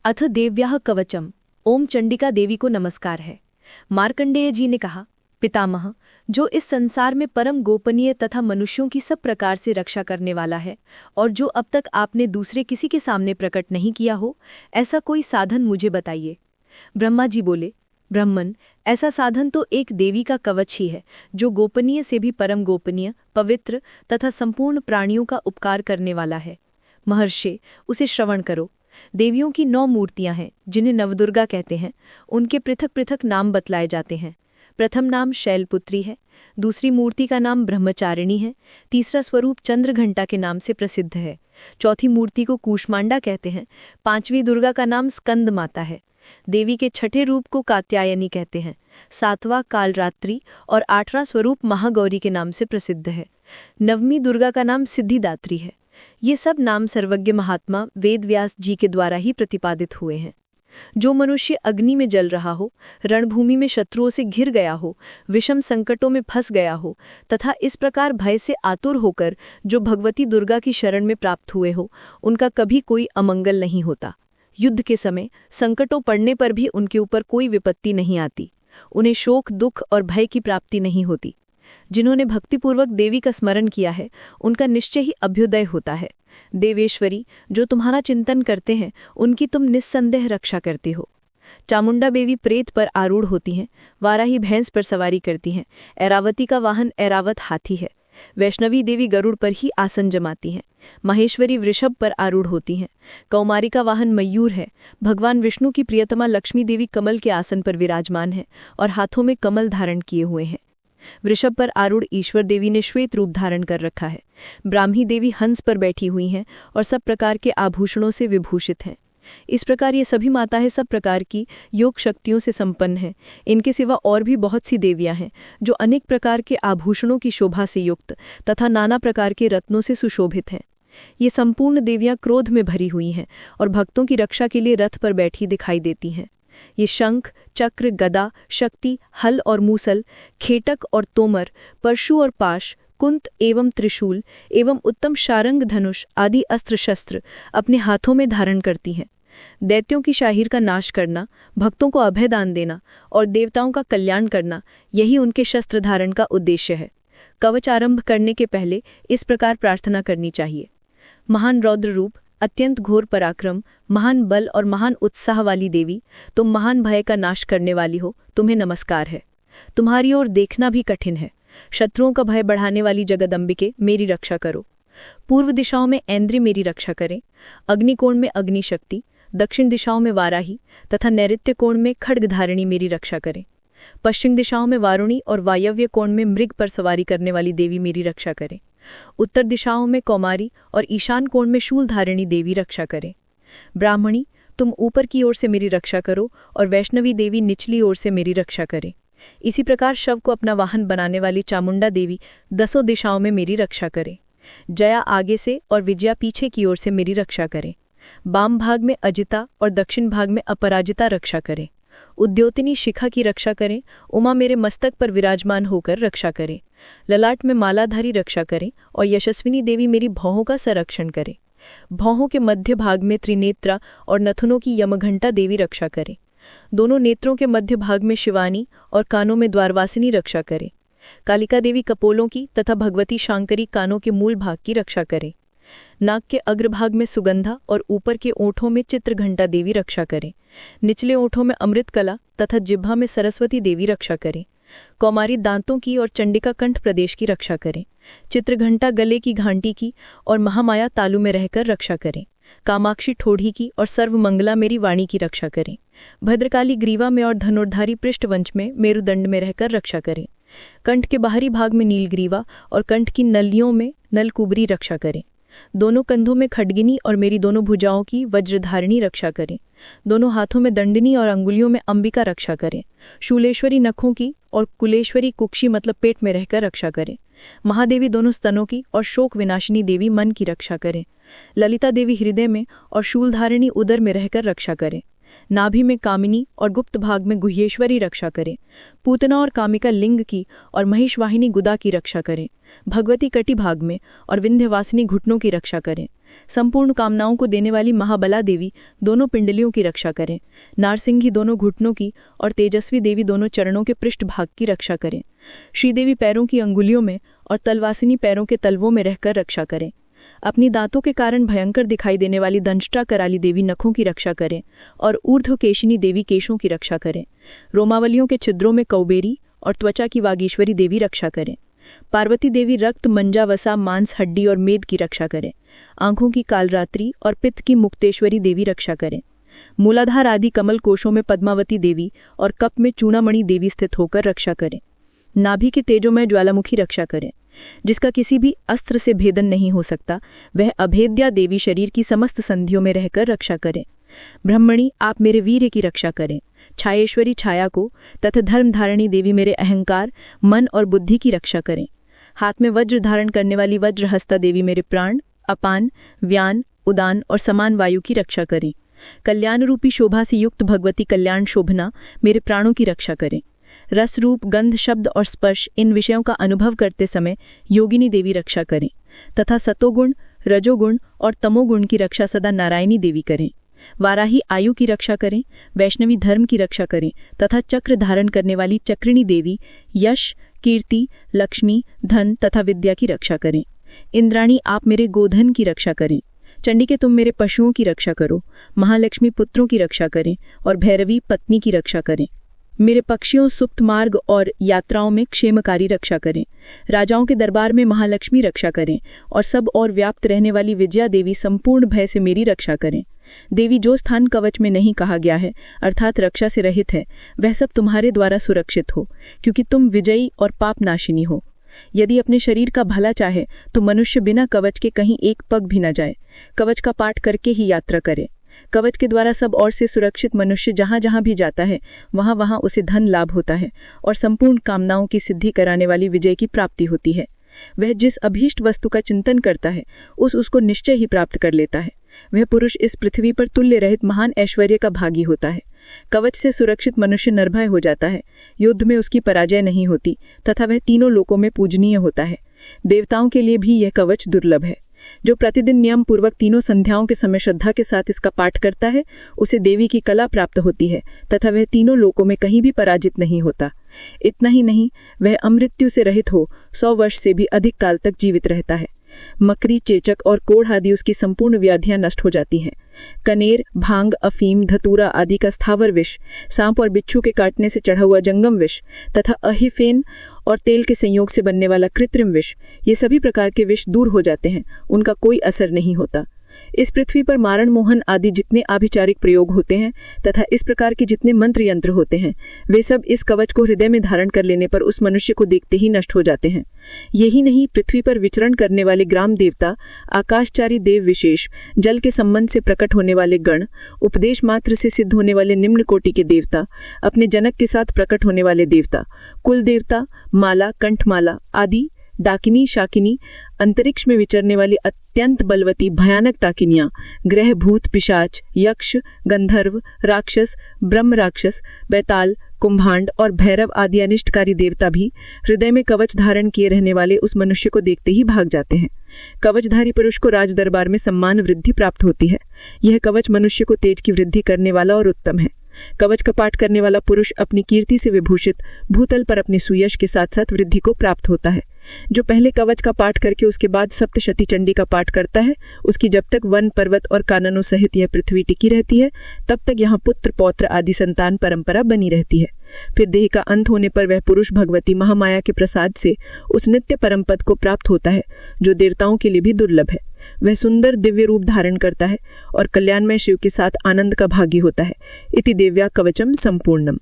अथ देव्याः कवचम। ओम चंडिका देवी को नमस्कार है। मार्कंडेय जी ने कहा, पितामह, जो इस संसार में परम गोपनीय तथा मनुष्यों की सब प्रकार से रक्षा करने वाला है और जो अब तक आपने दूसरे किसी के सामने प्रकट नहीं किया हो, ऐसा कोई साधन मुझे बताइए। ब्रह्मा जी बोले, ब्रह्मन, ऐसा साधन तो एक देवी का कवच ही है, जो गोपनीय से भी परम गोपनीय, पवित्र तथा संपूर्ण प्राणियों का उपकार करने वाला है। महर्षि, उसे श्रवण करो। देवियों की 9 मूर्तियां हैं, जिन्हें नवदुर्गा कहते हैं। उनके पृथक पृथक नाम बतलाए जाते हैं। प्रथम नाम शैलपुत्री है, दूसरी मूर्ति का नाम ब्रह्मचारिणी है, तीसरा स्वरूप चंद्रघंटा के नाम से प्रसिद्ध है, चौथी मूर्ति को कूष्मांडा कहते हैं, पांचवी दुर्गा का नाम स्कंद माता है, देवी के छठे रूप को कात्यायनी कहते हैं, सातवां कालरात्रि और 8वां स्वरूप महागौरी के नाम से प्रसिद्ध है, नवमी दुर्गा का नाम सिद्धिदात्री है। ये सब नाम सर्वज्ञ महात्मा वेदव्यास जी के द्वारा ही प्रतिपादित हुए हैं। जो मनुष्य अग्नि में जल रहा हो, रणभूमि में शत्रुओं से घिर गया हो, विषम संकटों में फंस गया हो तथा इस प्रकार भय से आतुर होकर जो भगवती दुर्गा की शरण में प्राप्त हुए हो, उनका कभी कोई अमंगल नहीं होता। युद्ध के समय संकटों पड़ने पर भी उनके ऊपर कोई विपत्ति नहीं आती। उन्हें शोक, दुख और भय की प्राप्ति नहीं होती। जिन्होंने भक्तिपूर्वक देवी का स्मरण किया है, उनका निश्चय ही अभ्युदय होता है। देवेश्वरी, जो तुम्हारा चिंतन करते हैं, उनकी तुम निस्संदेह रक्षा करते हो। चामुंडा देवी प्रेत पर आरूढ़ होती हैं, वाराही भैंस पर सवारी करती हैं, ऐरावती का वाहन ऐरावत हाथी है, वैष्णवी देवी गरुड़ पर ही आसन जमाती हैं, महेश्वरी वृषभ पर आरूढ़ होती हैं, कौमारी का वाहन मयूर है, भगवान विष्णु की प्रियतमा लक्ष्मी देवी कमल के आसन पर विराजमान है और हाथों में कमल धारण किए हुए हैं। वृषभ पर आरूढ़ ईश्वर देवी ने श्वेत रूप धारण कर रखा है। ब्राह्मी देवी हंस पर बैठी हुई हैं और सब प्रकार के आभूषणों से विभूषित हैं। इस प्रकार ये सभी माताएं सब प्रकार की योग शक्तियों से संपन्न हैं। इनके सिवा और भी बहुत सी देवियां हैं, जो अनेक प्रकार के आभूषणों की शोभा से युक्त तथा नाना प्रकार के रत्नों से सुशोभित हैं। ये संपूर्ण देवियां क्रोध में भरी हुई हैं और भक्तों की रक्षा के लिए रथ पर बैठी दिखाई देती हैं। ये शंख, चक्र, गदा, शक्ति, हल और मूसल, खेटक और तोमर, परशु और पाश, कुंत एवं त्रिशूल एवं उत्तम शारंग धनुष आदि अस्त्र शस्त्र अपने हाथों में धारण करती हैं। दैत्यों की शाहीर का नाश करना, भक्तों को अभय दान देना और देवताओं का कल्याण करना, यही उनके शस्त्र धारण का उद्देश्य है। कवच आरंभ करने के पहले इस प्रकार प्रार्थना करनी चाहिए। महान रौद्र रूप, अत्यंत घोर पराक्रम, महान बल और महान उत्साह वाली देवी, तुम महान भय का नाश करने वाली हो, तुम्हें नमस्कार है। तुम्हारी ओर देखना भी कठिन है। शत्रुओं का भय बढ़ाने वाली जगदम्बिके, मेरी रक्षा करो। पूर्व दिशाओं में ऐन्द्री मेरी रक्षा करें, अग्निकोण में अग्नि शक्ति, दक्षिण दिशाओं में वाराही तथा नैऋत्य कोण में खड्गधारिणी मेरी रक्षा करें। पश्चिम दिशाओं में वारुणी और वायव्य कोण में मृग पर सवारी करने वाली देवी मेरी रक्षा करें। उत्तर दिशाओं में कौमारी और ईशान कोण में शूलधारिणी देवी रक्षा करें। ब्राह्मणी, तुम ऊपर की ओर से मेरी रक्षा करो और वैष्णवी देवी निचली ओर से मेरी रक्षा करें। इसी प्रकार शव को अपना वाहन बनाने वाली चामुंडा देवी 10 दिशाओं में मेरी रक्षा करें। जया आगे से और विजया पीछे की ओर से मेरी रक्षा करें। वाम भाग में अजिता और दक्षिण भाग में अपराजिता रक्षा करें। उद्योतिनी शिखा की रक्षा करें। उमा मेरे मस्तक पर विराजमान होकर रक्षा करें। ललाट में मालाधारी रक्षा करें और यशस्विनी देवी मेरी भौहों का संरक्षण करें। भौहों के मध्य भाग में त्रिनेत्रा और नथुनों की यमघंटा देवी रक्षा करें। दोनों नेत्रों के मध्य भाग में शिवानी और कानों में द्वारवासिनी रक्षा करें। कालिका देवी कपोलों की तथा भगवती शांकरी कानों के मूल भाग की रक्षा करें। नाक के अग्रभाग में सुगंधा और ऊपर के ओठों में चित्रघंटा देवी रक्षा करें। निचले ओठों में अमृत कला तथा जिह्वा में सरस्वती देवी रक्षा करें। कौमारी दांतों की और चंडिका कंठ प्रदेश की रक्षा करें। चित्रघंटा गले की घंटी की और महामाया तालु में रहकर रक्षा करें। कामाक्षी ठोड़ी की और सर्वमंगला मेरी वाणी की रक्षा करें। भद्रकाली ग्रीवा में और धनुर्धारी पृष्ठवंश में मेरुदंड में रहकर रक्षा करें। कंठ के बाहरी भाग में नीलग्रीवा और कंठ की नलियों में नलकुबरी रक्षा करें। दोनों कंधों में खड्गिनी और मेरी दोनों भुजाओं की वज्रधारिणी रक्षा करें। दोनों हाथों में दंडिनी और अंगुलियों में अंबिका रक्षा करें। शूलेश्वरी नखों की और कुलेश्वरी कुक्षी मतलब पेट में रहकर रक्षा करें। महादेवी दोनों स्तनों की और शोक विनाशिनी देवी मन की रक्षा करें। ललिता देवी हृदय में और शूलधारिणी उदर में रहकर रक्षा करें। नाभि में कामिनी और गुप्त भाग में गुह्येश्वरी रक्षा करें। पूतना और कामिका लिंग की और महिषवाहिनी गुदा की रक्षा करें। भगवती कटी भाग में और विंध्यवासिनी घुटनों की रक्षा करें। संपूर्ण कामनाओं को देने वाली महाबला देवी दोनों पिंडलियों की रक्षा करें। नारसिंगी दोनों घुटनों की और तेजस्वी देवी दोनों चरणों के पृष्ठभाग की रक्षा करें। श्रीदेवी पैरों की अंगुलियों में और तलवासिनी पैरों के तलवों में रहकर रक्षा करें। अपनी दांतों के कारण भयंकर दिखाई देने वाली दंष्ट्रा कराली देवी नखों की रक्षा करें और ऊर्ध्वकेशिनी देवी केशों की रक्षा करें। रोमावलियों के छिद्रों में कौबेरी और त्वचा की वागीश्वरी देवी रक्षा करें। पार्वती देवी रक्त, मंजा, वसा, मांस, हड्डी और मेद की रक्षा करें। आंखों की कालरात्रि और पित्त की मुक्तेश्वरी देवी रक्षा करें। मूलाधार आदि कमल कोशों में पद्मावती देवी और कप में चूड़ामणि देवी स्थित होकर रक्षा करें। नाभि की तेजोमय ज्वालामुखी रक्षा करें, जिसका किसी भी अस्त्र से भेदन नहीं हो सकता, वह अभेद्या देवी शरीर की समस्त संधियों में रहकर रक्षा करें। ब्रह्मणी, आप मेरे वीर्य की रक्षा करें। छायेश्वरी छाया को तथा धर्मधारिणी देवी मेरे अहंकार, मन और बुद्धि की रक्षा करें। हाथ में वज्र धारण करने वाली वज्रहस्ता देवी मेरे प्राण, अपान, व्यान, उदान और समान वायु की रक्षा करें। कल्याण रूपी शोभा से युक्त भगवती कल्याण शोभना मेरे प्राणों की रक्षा करें। रस, रूप, गंध, शब्द और स्पर्श, इन विषयों का अनुभव करते समय योगिनी देवी रक्षा करें तथा सतोगुण, रजोगुण और तमोगुण की रक्षा सदा नारायणी देवी करें। वाराही आयु की रक्षा करें, वैष्णवी धर्म की रक्षा करें तथा चक्र धारण करने वाली चक्रिणी देवी यश, कीर्ति, लक्ष्मी, धन तथा विद्या की रक्षा करें। इंद्राणी, आप मेरे गोधन की रक्षा करें। चंडिके, तुम मेरे पशुओं की रक्षा करो। महालक्ष्मी, पुत्रों की रक्षा करें और भैरवी, पत्नी की रक्षा करें। मेरे पक्षियों, सुप्त मार्ग और यात्राओं में क्षेमकारी रक्षा करें। राजाओं के दरबार में महालक्ष्मी रक्षा करें और सब और व्याप्त रहने वाली विजया देवी संपूर्ण भय से मेरी रक्षा करें। देवी, जो स्थान कवच में नहीं कहा गया है अर्थात रक्षा से रहित है, वह सब तुम्हारे द्वारा सुरक्षित हो, क्योंकि तुम विजयी और पाप नाशिनी हो। यदि अपने शरीर का भला चाहे तो मनुष्य बिना कवच के कहीं एक पग भी न जाए, कवच का पाठ करके ही यात्रा करे। कवच के द्वारा सब ओर से सुरक्षित मनुष्य जहाँ जहाँ भी जाता है वहाँ वहाँ उसे धन लाभ होता है और संपूर्ण कामनाओं की सिद्धि कराने वाली विजय की प्राप्ति होती है। वह जिस अभीष्ट वस्तु का चिंतन करता है उसको निश्चय ही प्राप्त कर लेता है। वह पुरुष इस पृथ्वी पर तुल्य रहित महान ऐश्वर्य का भागी होता है। कवच से सुरक्षित मनुष्य निर्भय हो जाता है, युद्ध में उसकी पराजय नहीं होती तथा वह तीनों लोकों में पूजनीय होता है। देवताओं के लिए भी यह कवच दुर्लभ है। जो प्रतिदिन नियम पूर्वक तीनों संध्याओं के समय श्रद्धा के साथ इसका पाठ करता है उसे देवी की कला प्राप्त होती है तथा वह तीनों लोकों में कहीं भी पराजित नहीं होता। इतना ही नहीं, वह अमृत्यु से रहित हो 100 वर्ष से भी अधिक काल तक जीवित रहता है। मकरी, चेचक और कोढ़ आदि उसकी संपूर्ण व्याधियां नष्ट हो जाती हैं। कनेर, भांग, अफीम, धतूरा आदि का स्थावर विष, सांप और बिच्छू के काटने से चढ़ा हुआ जंगम विष तथा अहिफेन और तेल के संयोग से बनने वाला कृत्रिम विष, ये सभी प्रकार के विष दूर हो जाते हैं, उनका कोई असर नहीं होता। इस पृथ्वी पर मारण मोहन आदि जितने आभिचारिक प्रयोग होते हैं तथा इस प्रकार के जितने मंत्र यंत्र होते हैं वे सब इस कवच को हृदय में धारण कर लेने पर उस मनुष्य को देखते ही नष्ट हो जाते हैं। यही नहीं, पृथ्वी पर विचरण करने वाले ग्राम देवता, आकाशचारी देव विशेष, जल के संबंध से प्रकट होने वाले गण, उपदेश मात्र से सिद्ध होने वाले निम्न कोटि के देवता, अपने जनक के साथ प्रकट होने वाले देवता, कुल देवता, माला, कंठमाला आदि, डाकिनी, शाकिनी, अंतरिक्ष में विचरने वाली अत्यंत बलवती भयानक डाकिनियां, ग्रह, भूत, पिशाच, यक्ष, गंधर्व, राक्षस, ब्रह्म राक्षस, बैताल, कुंभांड और भैरव आदि अनिष्टकारी देवता भी हृदय में कवच धारण किए रहने वाले उस मनुष्य को देखते ही भाग जाते हैं। कवचधारी पुरुष को राज दरबार में सम्मान वृद्धि प्राप्त होती है। यह कवच मनुष्य को तेज की वृद्धि करने वाला और उत्तम है। कवच का पाठ करने वाला पुरुष अपनी कीर्ति से विभूषित भूतल पर अपने सुयश के साथ साथ वृद्धि को प्राप्त होता है। जो पहले कवच का पाठ करके उसके बाद सप्तशती चंडी का पाठ करता है, उसकी जब तक वन, पर्वत और काननों सहित यह पृथ्वी टिकी रहती है तब तक यहाँ पुत्र, पौत्र आदि संतान परंपरा बनी रहती है। फिर देह का अंत होने पर वह पुरुष भगवती महामाया के प्रसाद से उस नित्य परम पद को प्राप्त होता है जो देवताओं के लिए भी दुर्लभ है। वह सुंदर दिव्य रूप धारण करता है और कल्याणमय शिव के साथ आनंद का भागी होता है। इति देव्या कवचम संपूर्णम।